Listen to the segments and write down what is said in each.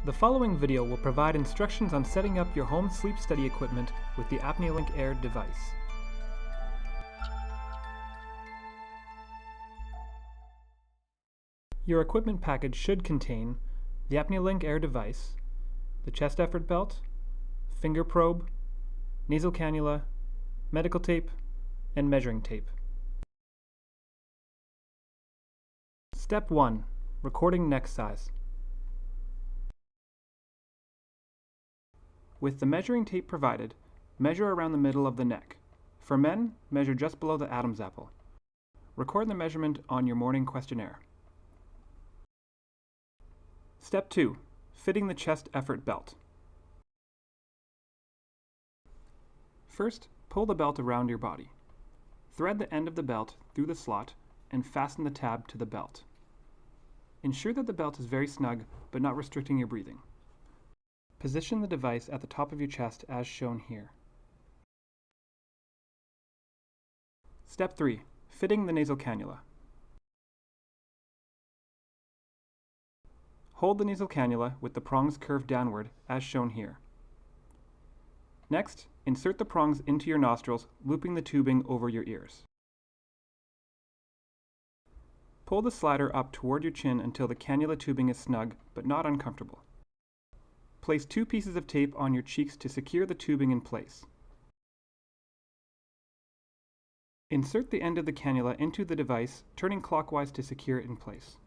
The following video will provide instructions on setting up your home sleep study equipment with the ApneaLink Air device. Your equipment package should contain the ApneaLink Air device, the chest effort belt, finger probe, nasal cannula, medical tape, and measuring tape. Step 1. Recording neck size. With the measuring tape provided, measure around the middle of the neck. For men, measure just below the Adam's apple. Record the measurement on your morning questionnaire. Step 2. Fitting the chest effort belt. First, pull the belt around your body. Thread the end of the belt through the slot and fasten the tab to the belt. Ensure that the belt is very snug but not restricting your breathing. Position the device at the top of your chest as shown here. Step 3. Fitting the nasal cannula. Hold the nasal cannula with the prongs curved downward as shown here. Next, insert the prongs into your nostrils, looping the tubing over your ears. Pull the slider up toward your chin until the cannula tubing is snug but not uncomfortable. Place 2 pieces of tape on your cheeks to secure the tubing in place. Insert the end of the cannula into the device, turning clockwise to secure it in place.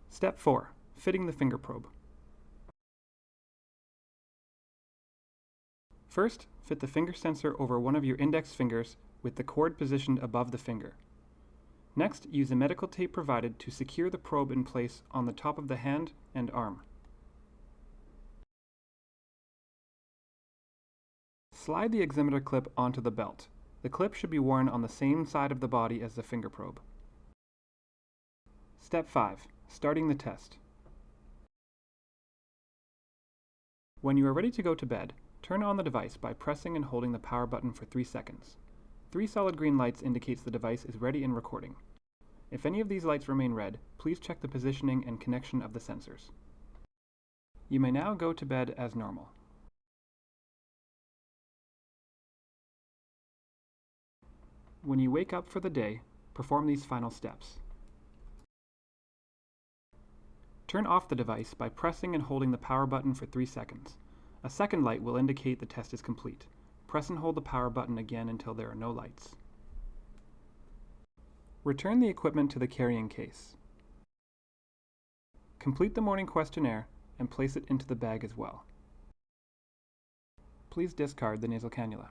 Step 4. Fitting the finger probe. First, fit the finger sensor over one of your index fingers with the cord positioned above the finger. Next, use the medical tape provided to secure the probe in place on the top of the hand and arm. Slide the oximeter clip onto the belt. The clip should be worn on the same side of the body as the finger probe. Step 5. Starting the test. When you are ready to go to bed, turn on the device by pressing and holding the power button for 3 seconds. 3 solid green lights indicates the device is ready and recording. If any of these lights remain red, please check the positioning and connection of the sensors. You may now go to bed as normal. When you wake up for the day, perform these final steps. Turn off the device by pressing and holding the power button for 3 seconds. A second light will indicate the test is complete. Press and hold the power button again until there are no lights. Return the equipment to the carrying case. Complete the morning questionnaire and place it into the bag as well. Please discard the nasal cannula.